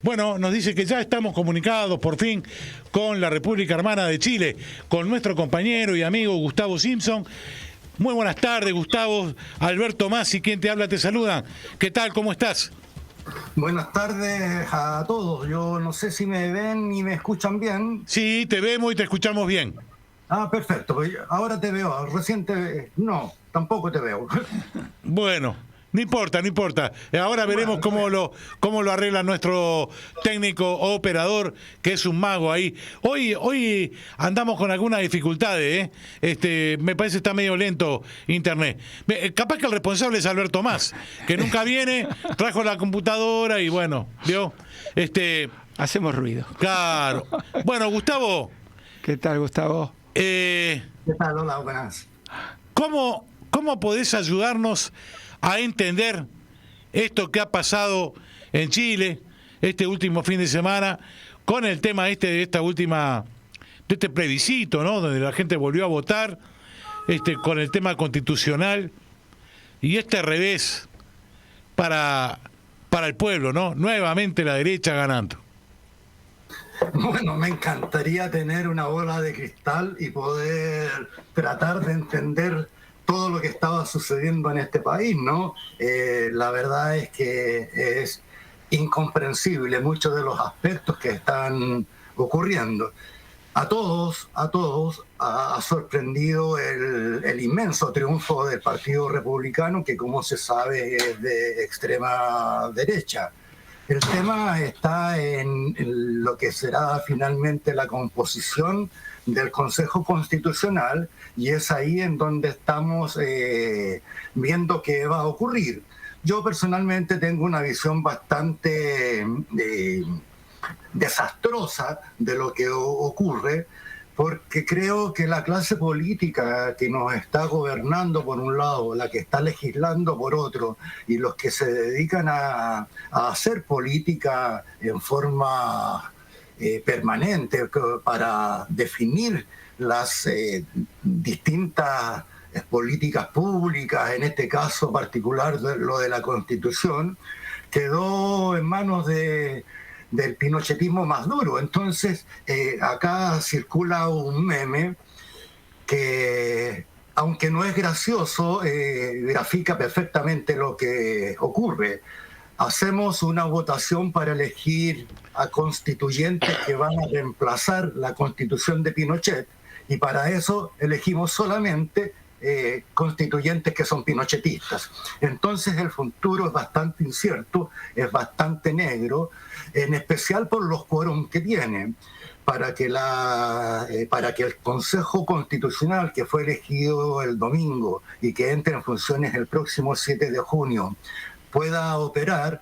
Bueno, nos dice que ya estamos comunicados por fin con la República Hermana de Chile, con nuestro compañero y amigo Gustavo Simpson. Muy buenas tardes, Gustavo. Alberto Masi, quien te habla, te saluda. ¿Qué tal? ¿Cómo estás? Buenas tardes a todos. Yo no sé si me ven y me escuchan bien. Sí, te vemos y te escuchamos bien. Perfecto. Ahora te veo. No, tampoco te veo. Bueno, no importa, no importa. Ahora veremos cómo lo arregla nuestro técnico o operador, que es un mago ahí. Hoy andamos con algunas dificultades, ¿eh? Me parece que está medio lento internet. Capaz que el responsable es Alberto Más, que nunca viene, trajo la computadora y bueno, ¿vio? Hacemos ruido. Claro. Bueno, Gustavo. ¿Qué tal, Gustavo? ¿Qué tal? Hola, buenas. ¿Cómo podés ayudarnos a entender esto que ha pasado en Chile este último fin de semana con el tema de este plebiscito, ¿no? Donde la gente volvió a votar, con el tema constitucional y este revés para el pueblo, ¿no? Nuevamente la derecha ganando. Bueno, me encantaría tener una bola de cristal y poder tratar de entender todo lo que estaba sucediendo en este país, ¿no? La verdad es que es incomprensible muchos de los aspectos que están ocurriendo. A todos ha sorprendido el inmenso triunfo del Partido Republicano, que como se sabe es de extrema derecha. El tema está en lo que será finalmente la composición del Consejo Constitucional, y es ahí en donde estamos viendo qué va a ocurrir. Yo personalmente tengo una visión bastante desastrosa de lo que ocurre, porque creo que la clase política que nos está gobernando por un lado, la que está legislando por otro, y los que se dedican a hacer política en forma permanente para definir las distintas políticas públicas, en este caso particular lo de la Constitución, quedó en manos del pinochetismo más duro. Entonces, acá circula un meme que, aunque no es gracioso, grafica perfectamente lo que ocurre. Hacemos una votación para elegir a constituyentes que van a reemplazar la constitución de Pinochet, y para eso elegimos solamente constituyentes que son pinochetistas. Entonces el futuro es bastante incierto, es bastante negro, en especial por los quórum que tiene. Para que el Consejo Constitucional, que fue elegido el domingo y que entre en funciones el próximo 7 de junio, pueda operar,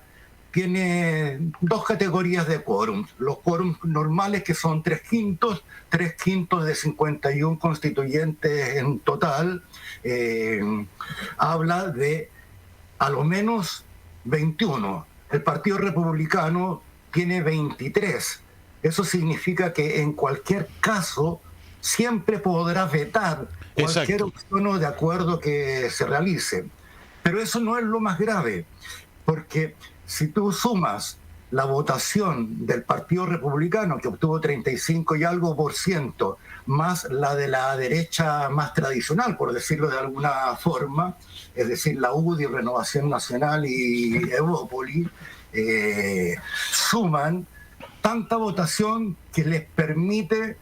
tiene dos categorías de quórum. Los quórums normales, que son 3/5 de 51 constituyentes en total, habla de a lo menos 21. El Partido Republicano tiene 23. Eso significa que en cualquier caso siempre podrá vetar cualquier opción o de acuerdo que se realice. Pero eso no es lo más grave, porque si tú sumas la votación del Partido Republicano, que obtuvo 35 y algo por ciento, más la de la derecha más tradicional, por decirlo de alguna forma, es decir, la UDI, Renovación Nacional y Evópoli, suman tanta votación que les permite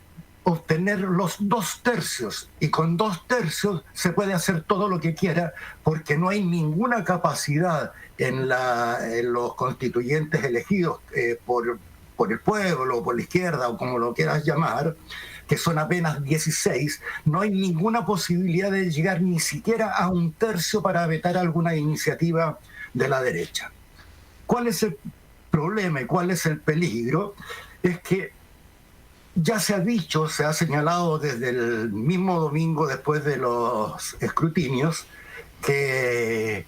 obtener los 2/3, y con 2/3 se puede hacer todo lo que quiera, porque no hay ninguna capacidad en los constituyentes elegidos por el pueblo, o por la izquierda, o como lo quieras llamar, que son apenas 16, no hay ninguna posibilidad de llegar ni siquiera a 1/3 para vetar alguna iniciativa de la derecha. ¿Cuál es el problema y cuál es el peligro? Es que ya se ha dicho, se ha señalado desde el mismo domingo después de los escrutinios, que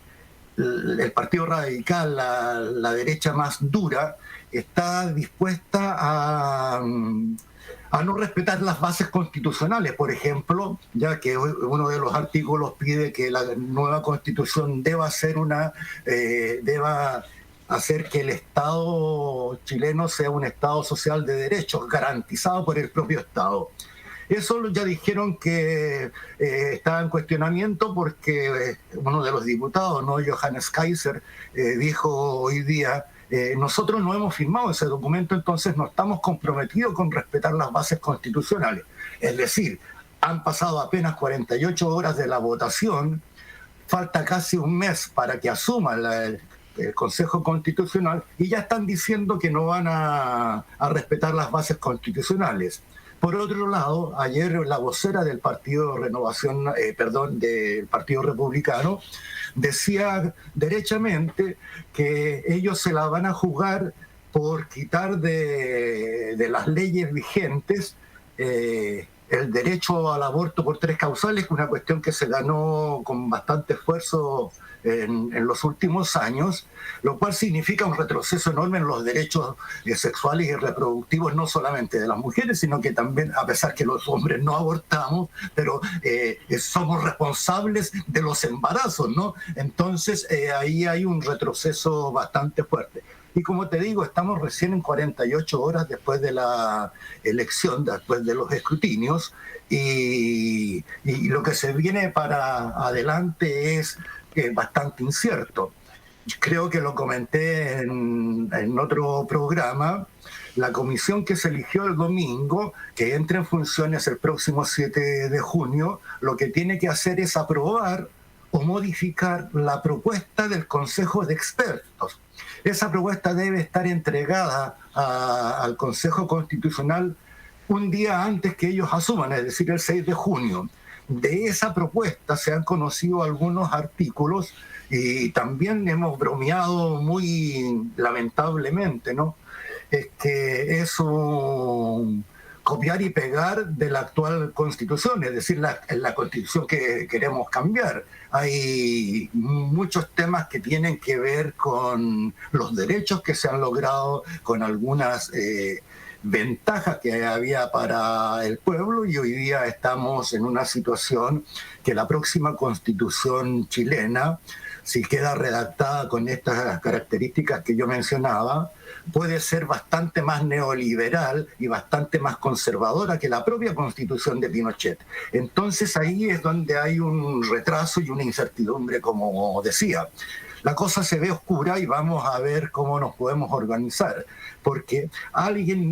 el Partido Radical, la derecha más dura, está dispuesta a no respetar las bases constitucionales, por ejemplo, ya que uno de los artículos pide que la nueva constitución deba hacer que el Estado chileno sea un Estado social de derechos, garantizado por el propio Estado. Eso ya dijeron que estaba en cuestionamiento porque uno de los diputados, ¿no?, Johannes Kaiser, dijo hoy día: nosotros no hemos firmado ese documento, entonces no estamos comprometidos con respetar las bases constitucionales. Es decir, han pasado apenas 48 horas de la votación, falta casi un mes para que asuma el Consejo Constitucional y ya están diciendo que no van a respetar las bases constitucionales. Por otro lado, ayer la vocera del Partido del Partido Republicano decía derechamente que ellos se la van a jugar por quitar de las leyes vigentes el derecho al aborto por 3 causales, una cuestión que se ganó con bastante esfuerzo en los últimos años, lo cual significa un retroceso enorme en los derechos sexuales y reproductivos, no solamente de las mujeres, sino que también, a pesar que los hombres no abortamos, pero somos responsables de los embarazos, ¿no? Entonces, ahí hay un retroceso bastante fuerte. Y como te digo, estamos recién en 48 horas después de la elección, después de los escrutinios, y lo que se viene para adelante es bastante incierto. Creo que lo comenté en otro programa. La comisión que se eligió el domingo, que entra en funciones el próximo 7 de junio, lo que tiene que hacer es aprobar o modificar la propuesta del Consejo de Expertos. Esa propuesta debe estar entregada al Consejo Constitucional un día antes que ellos asuman, es decir, el 6 de junio. De esa propuesta se han conocido algunos artículos y también hemos bromeado muy lamentablemente, ¿no? Es que es un copiar y pegar de la actual Constitución, es decir, la Constitución que queremos cambiar. Hay muchos temas que tienen que ver con los derechos que se han logrado, con algunas ventajas que había para el pueblo, y hoy día estamos en una situación que la próxima Constitución chilena, si queda redactada con estas características que yo mencionaba, puede ser bastante más neoliberal y bastante más conservadora que la propia Constitución de Pinochet. Entonces ahí es donde hay un retraso y una incertidumbre, como decía. La cosa se ve oscura y vamos a ver cómo nos podemos organizar, porque alguien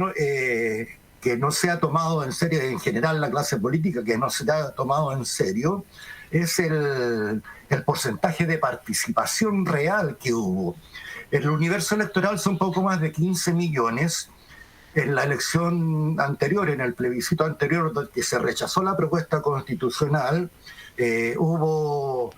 que no se ha tomado en serio, en general la clase política que no se ha tomado en serio, es el porcentaje de participación real que hubo. El universo electoral son poco más de 15 millones. En la elección anterior, en el plebiscito anterior, que se rechazó la propuesta constitucional, hubo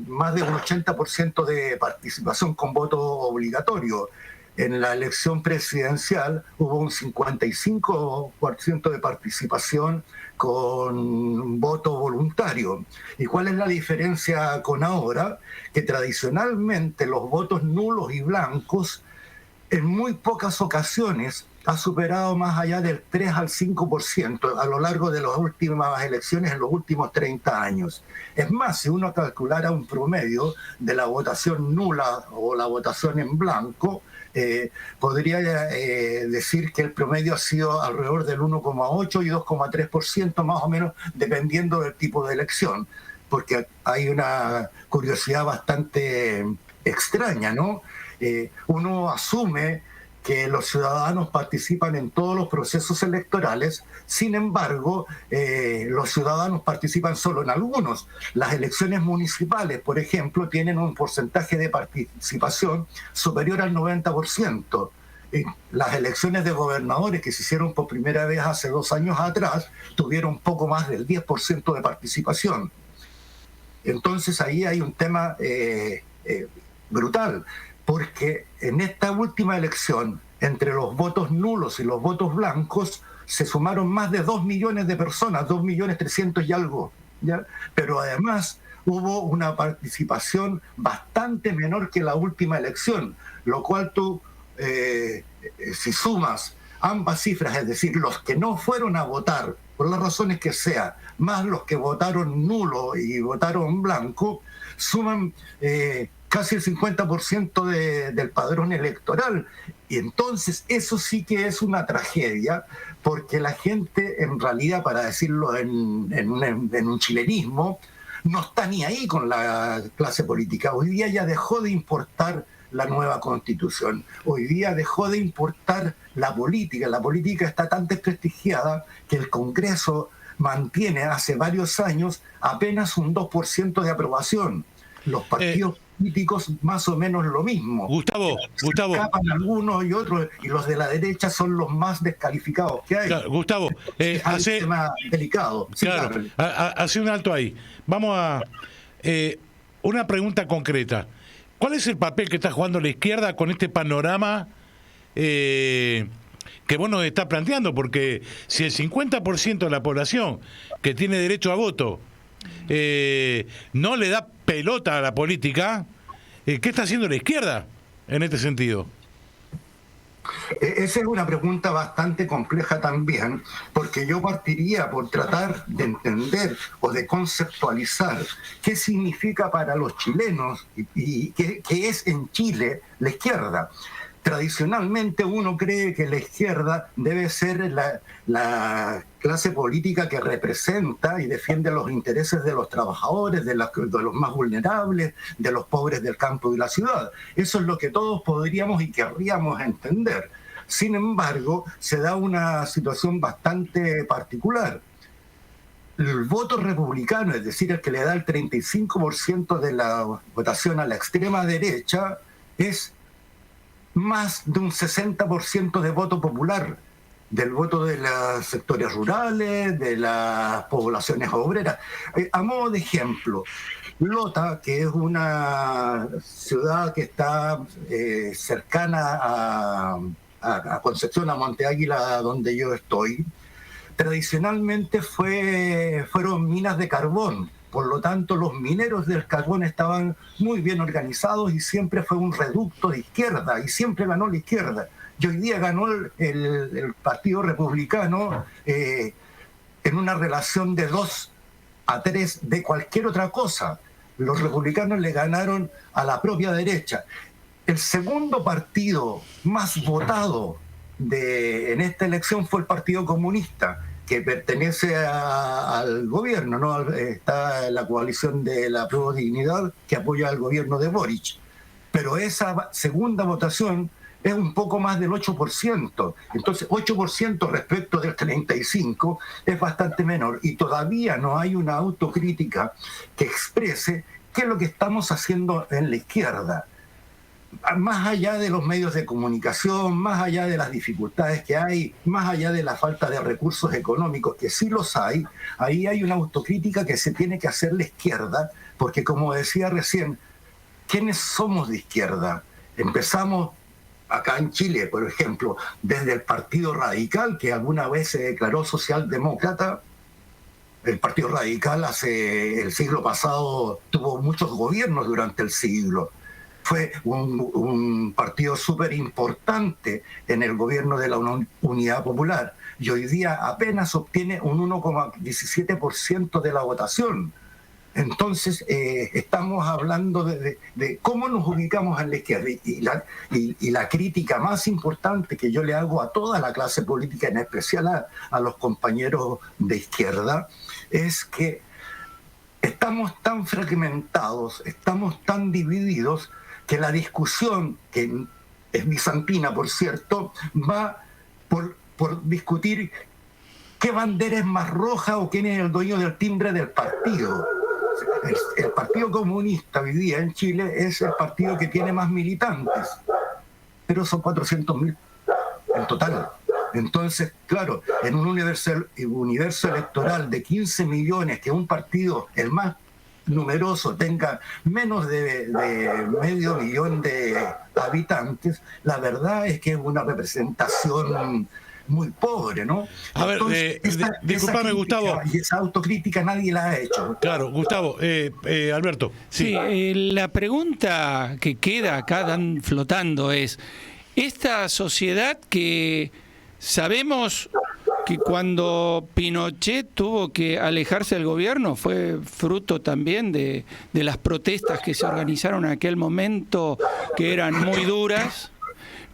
más de un 80% de participación con voto obligatorio. En la elección presidencial hubo un 55% de participación con voto voluntario. ¿Y cuál es la diferencia con ahora? Que tradicionalmente los votos nulos y blancos en muy pocas ocasiones ha superado más allá del 3 al 5% a lo largo de las últimas elecciones en los últimos 30 años. Es más, si uno calculara un promedio de la votación nula o la votación en blanco, podría decir que el promedio ha sido alrededor del 1,8 y 2,3% más o menos, dependiendo del tipo de elección, porque hay una curiosidad bastante extraña, ¿no? Uno asume que los ciudadanos participan en todos los procesos electorales, sin embargo, los ciudadanos participan solo en algunos. Las elecciones municipales, por ejemplo, tienen un porcentaje de participación superior al 90%. Las elecciones de gobernadores que se hicieron por primera vez hace 2 años atrás tuvieron poco más del 10% de participación. Entonces ahí hay un tema brutal, porque en esta última elección, entre los votos nulos y los votos blancos, se sumaron más de 2 millones de personas, 2.300.000 y algo, ¿ya? Pero además hubo una participación bastante menor que la última elección, lo cual tú, si sumas ambas cifras, es decir, los que no fueron a votar, por las razones que sea, más los que votaron nulo y votaron blanco, suman casi el 50% del padrón electoral. Y entonces eso sí que es una tragedia, porque la gente, en realidad, para decirlo en un chilenismo, no está ni ahí con la clase política. Hoy día ya dejó de importar la nueva constitución. Hoy día dejó de importar la política. La política está tan desprestigiada que el Congreso mantiene hace varios años apenas un 2% de aprobación. Los partidos políticos más o menos lo mismo. Gustavo. Escapan algunos y otros, y los de la derecha son los más descalificados que hay. Claro, Gustavo, es un tema delicado. Sí, claro, hace un alto ahí. Vamos a una pregunta concreta. ¿Cuál es el papel que está jugando la izquierda con este panorama que vos nos estás planteando? Porque si el 50% de la población que tiene derecho a voto no le da pelota a la política, ¿qué está haciendo la izquierda en este sentido? Esa es una pregunta bastante compleja también, porque yo partiría por tratar de entender o de conceptualizar qué significa para los chilenos y qué es en Chile la izquierda. Tradicionalmente uno cree que la izquierda debe ser la clase política que representa y defiende los intereses de los trabajadores, de los más vulnerables, de los pobres del campo y la ciudad. Eso es lo que todos podríamos y querríamos entender. Sin embargo, se da una situación bastante particular. El voto republicano, es decir, el que le da el 35% de la votación a la extrema derecha, es más de un 60% de voto popular, del voto de los sectores rurales, de las poblaciones obreras. A modo de ejemplo, Lota, que es una ciudad que está cercana a Concepción, a Monte Águila, donde yo estoy, tradicionalmente fueron minas de carbón. Por lo tanto, los mineros del carbón estaban muy bien organizados y siempre fue un reducto de izquierda y siempre ganó la izquierda. Y hoy día ganó el Partido Republicano en una relación de 2-3 de cualquier otra cosa. Los republicanos le ganaron a la propia derecha. El segundo partido más votado en esta elección fue el Partido Comunista, que pertenece al gobierno, ¿no? Está la coalición de la Pro Dignidad que apoya al gobierno de Boric. Pero esa segunda votación es un poco más del 8%. Entonces, 8% respecto del 35% es bastante menor. Y todavía no hay una autocrítica que exprese qué es lo que estamos haciendo en la izquierda. Más allá de los medios de comunicación, más allá de las dificultades que hay, más allá de la falta de recursos económicos, que sí los hay, ahí hay una autocrítica que se tiene que hacer la izquierda, porque como decía recién, ¿quiénes somos de izquierda? Empezamos acá en Chile, por ejemplo, desde el Partido Radical, que alguna vez se declaró socialdemócrata. El Partido Radical el siglo pasado tuvo muchos gobiernos durante el siglo. Fue un partido súper importante en el gobierno de la Unidad Popular y hoy día apenas obtiene un 1,17% de la votación. Entonces, estamos hablando de cómo nos ubicamos en la izquierda y la crítica más importante que yo le hago a toda la clase política, en especial a los compañeros de izquierda, es que estamos tan fragmentados, estamos tan divididos, que la discusión, que es bizantina, por cierto, va por discutir qué bandera es más roja o quién es el dueño del timbre del partido. El Partido Comunista hoy día en Chile es el partido que tiene más militantes, pero son 400.000 en total. Entonces, claro, en un universo electoral de 15 millones, que un partido, el más numeroso, tenga menos de medio millón de habitantes, la verdad es que es una representación muy pobre, ¿no? A ver, disculpame, Gustavo. Y esa autocrítica nadie la ha hecho. Claro, Gustavo. Alberto. Sí, la pregunta que queda acá flotando es, esta sociedad que sabemos que cuando Pinochet tuvo que alejarse del gobierno fue fruto también de las protestas que se organizaron en aquel momento, que eran muy duras,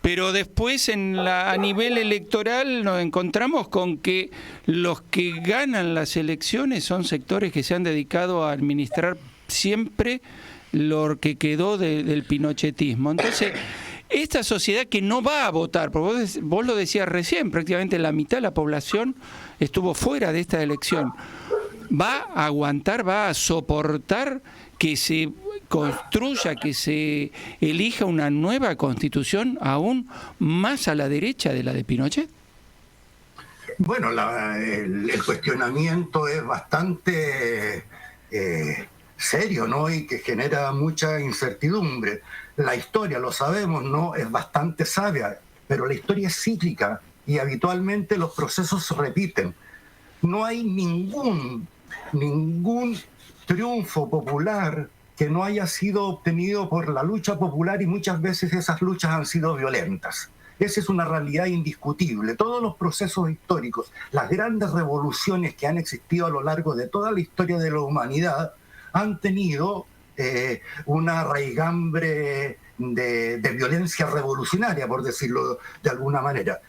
pero después a nivel electoral nos encontramos con que los que ganan las elecciones son sectores que se han dedicado a administrar siempre lo que quedó del pinochetismo. Entonces, esta sociedad que no va a votar, porque vos lo decías recién, prácticamente la mitad de la población estuvo fuera de esta elección, va a aguantar, va a soportar que se construya, que se elija una nueva constitución aún más a la derecha de la de Pinochet. Bueno, el cuestionamiento es bastante serio, ¿no? Y que genera mucha incertidumbre. La historia, lo sabemos, ¿no? Es bastante sabia, pero la historia es cíclica y habitualmente los procesos se repiten. No hay ningún triunfo popular que no haya sido obtenido por la lucha popular, y muchas veces esas luchas han sido violentas. Esa es una realidad indiscutible. Todos los procesos históricos, las grandes revoluciones que han existido a lo largo de toda la historia de la humanidad, han tenido una raigambre de violencia revolucionaria, por decirlo de alguna manera.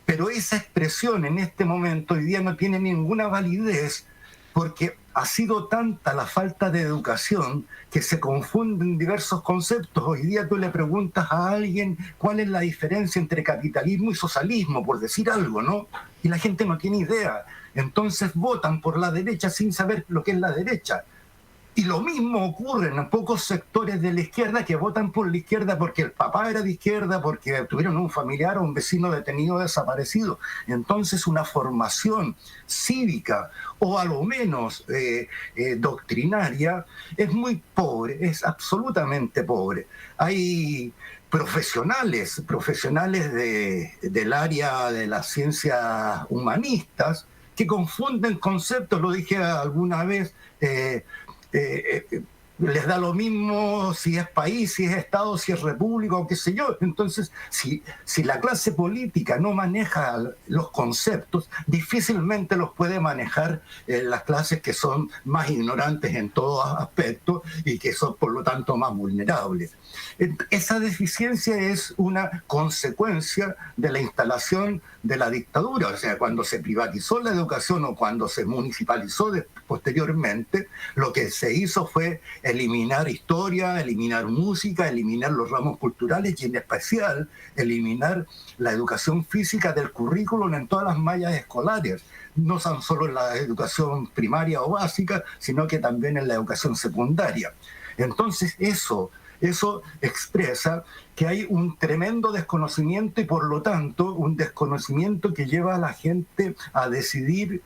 Pero esa expresión en este momento hoy día no tiene ninguna validez, porque ha sido tanta la falta de educación que se confunden diversos conceptos. Hoy día tú le preguntas a alguien cuál es la diferencia entre capitalismo y socialismo, por decir algo, ¿no? Y la gente no tiene idea. Entonces votan por la derecha sin saber lo que es la derecha. Y lo mismo ocurre en pocos sectores de la izquierda que votan por la izquierda porque el papá era de izquierda, porque tuvieron un familiar o un vecino detenido o desaparecido. Entonces una formación cívica o a lo menos doctrinaria es muy pobre, es absolutamente pobre. Hay profesionales del área de las ciencias humanistas que confunden conceptos, lo dije alguna vez, les da lo mismo si es país, si es Estado, si es república o qué sé yo. Entonces, si la clase política no maneja los conceptos, difícilmente los puede manejar las clases que son más ignorantes en todo aspecto y que son, por lo tanto, más vulnerables. Esa deficiencia es una consecuencia de la instalación de la dictadura. O sea, cuando se privatizó la educación o cuando se municipalizó posteriormente, lo que se hizo fue eliminar historia, eliminar música, eliminar los ramos culturales y en especial eliminar la educación física del currículum en todas las mallas escolares. No tan solo en la educación primaria o básica, sino que también en la educación secundaria. Entonces eso expresa que hay un tremendo desconocimiento y por lo tanto un desconocimiento que lleva a la gente a decidir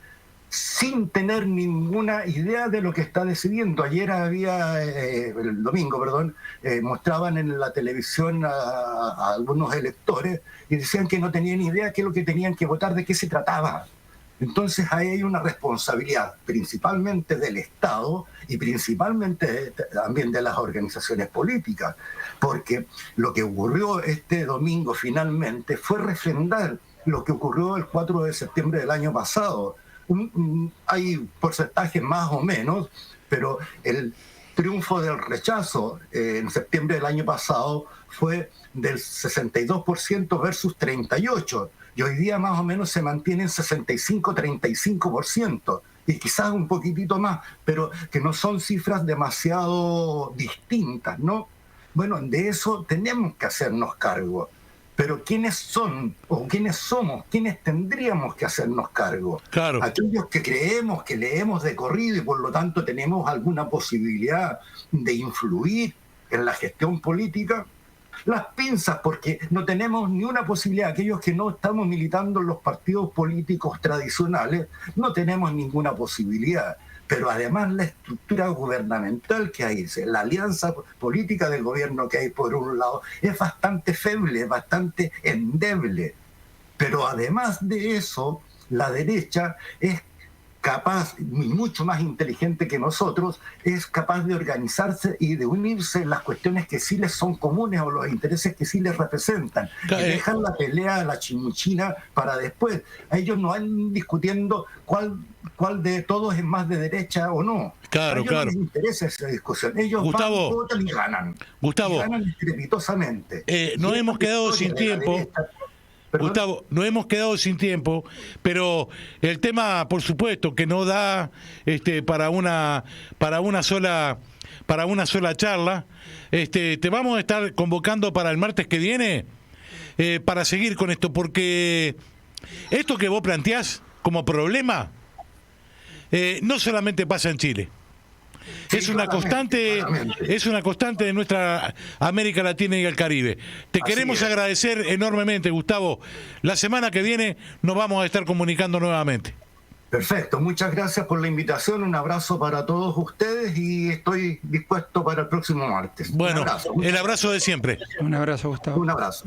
sin tener ninguna idea de lo que está decidiendo. Ayer el domingo, mostraban en la televisión a algunos electores y decían que no tenían idea qué es lo que tenían que votar, de qué se trataba. Entonces ahí hay una responsabilidad principalmente del Estado y principalmente también de las organizaciones políticas, porque lo que ocurrió este domingo finalmente fue refrendar lo que ocurrió el 4 de septiembre del año pasado. Hay porcentajes más o menos, pero el triunfo del rechazo en septiembre del año pasado fue del 62% versus 38%. Y hoy día más o menos se mantiene en 65-35%, y quizás un poquitito más, pero que no son cifras demasiado distintas, ¿no? Bueno, de eso tenemos que hacernos cargo. Pero ¿quiénes son o quiénes somos? ¿Quiénes tendríamos que hacernos cargo? Claro. Aquellos que creemos, que leemos de corrido y por lo tanto tenemos alguna posibilidad de influir en la gestión política. Las pinzas, porque no tenemos ni una posibilidad. Aquellos que no estamos militando en los partidos políticos tradicionales, no tenemos ninguna posibilidad. Pero además la estructura gubernamental que hay, la alianza política del gobierno que hay por un lado, es bastante feble, bastante endeble. Pero además de eso, la derecha es capaz y mucho más inteligente que nosotros, es capaz de organizarse y de unirse en las cuestiones que sí les son comunes o los intereses que sí les representan. Y dejan la pelea, la chimuchina para después. Ellos no van discutiendo cuál de todos es más de derecha o no. Claro, a ellos claro. no les interesa esa discusión. Ellos Gustavo, van, votan y ganan. Gustavo, Y ganan estrepitosamente. nos hemos quedado sin tiempo. Gustavo, nos hemos quedado sin tiempo, pero el tema, por supuesto, que no da para una sola charla. Te vamos a estar convocando para el martes que viene para seguir con esto, porque esto que vos planteás como problema no solamente pasa en Chile. Sí, es una constante de nuestra América Latina y el Caribe. Te queremos agradecer enormemente, Gustavo. La semana que viene nos vamos a estar comunicando nuevamente. Perfecto, muchas gracias por la invitación, un abrazo para todos ustedes y estoy dispuesto para el próximo martes. Bueno, el abrazo de siempre. Un abrazo, Gustavo. Un abrazo.